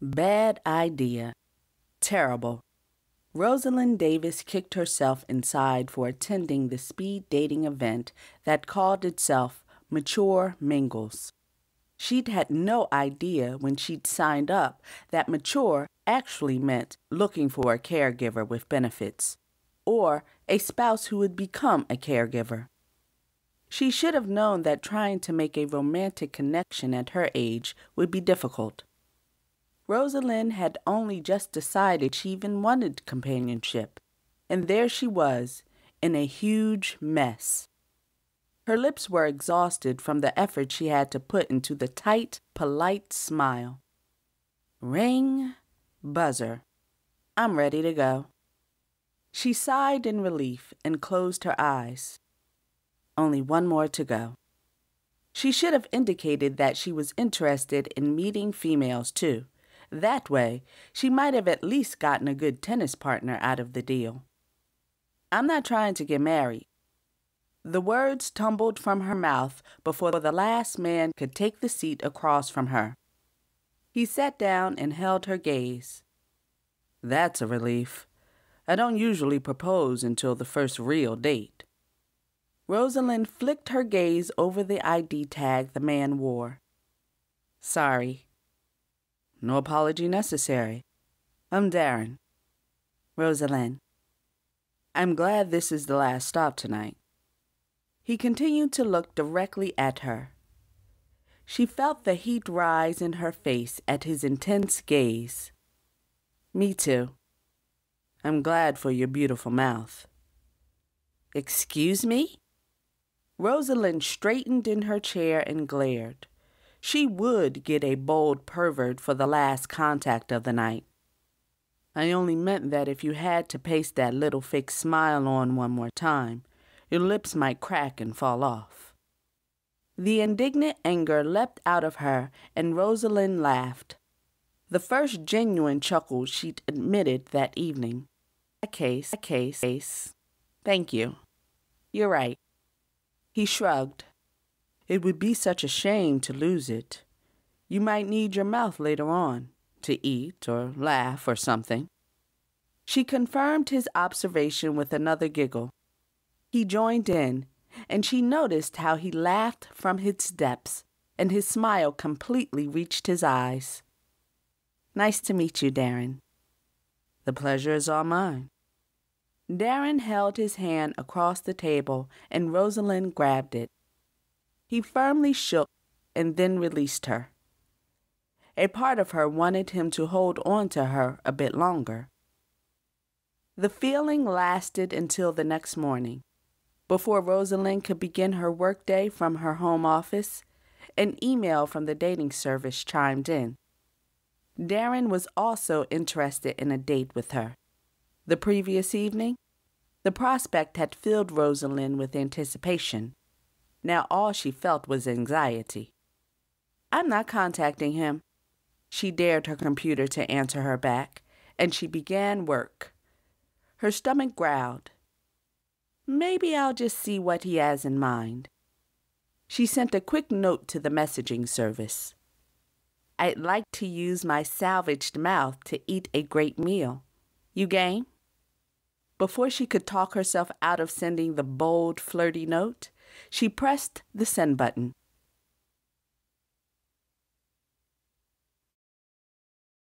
Bad idea. Terrible. Rosalind Davis kicked herself inside for attending the speed dating event that called itself Mature Mingles. She'd had no idea when she'd signed up that mature actually meant looking for a caregiver with benefits, or a spouse who would become a caregiver. She should have known that trying to make a romantic connection at her age would be difficult. Rosalind had only just decided she even wanted companionship, and there she was, in a huge mess. Her lips were exhausted from the effort she had to put into the tight, polite smile. Ring, buzzer. I'm ready to go. She sighed in relief and closed her eyes. Only one more to go. She should have indicated that she was interested in meeting females too. That way, she might have at least gotten a good tennis partner out of the deal. I'm not trying to get married. The words tumbled from her mouth before the last man could take the seat across from her. He sat down and held her gaze. That's a relief. I don't usually propose until the first real date. Rosalind flicked her gaze over the ID tag the man wore. Sorry. No apology necessary. I'm Darren. Rosalind. I'm glad this is the last stop tonight. He continued to look directly at her. She felt the heat rise in her face at his intense gaze. Me too. I'm glad for your beautiful mouth. Excuse me? Rosalind straightened in her chair and glared. She would get a bold pervert for the last contact of the night. I only meant that if you had to paste that little fake smile on one more time, your lips might crack and fall off. The indignant anger leapt out of her, and Rosalind laughed. The first genuine chuckle she'd admitted that evening. A case. Thank you. You're right. He shrugged. It would be such a shame to lose it. You might need your mouth later on, to eat or laugh or something. She confirmed his observation with another giggle. He joined in, and she noticed how he laughed from its depths, and his smile completely reached his eyes. Nice to meet you, Darren. The pleasure is all mine. Darren held his hand across the table, and Rosalind grabbed it. He firmly shook and then released her. A part of her wanted him to hold on to her a bit longer. The feeling lasted until the next morning. Before Rosalind could begin her workday from her home office, an email from the dating service chimed in. Darren was also interested in a date with her. The previous evening, the prospect had filled Rosalind with anticipation. Now all she felt was anxiety. I'm not contacting him. She dared her computer to answer her back, and she began work. Her stomach growled. Maybe I'll just see what he has in mind. She sent a quick note to the messaging service. I'd like to use my salvaged mouth to eat a great meal. You game? Before she could talk herself out of sending the bold, flirty note, she pressed the send button.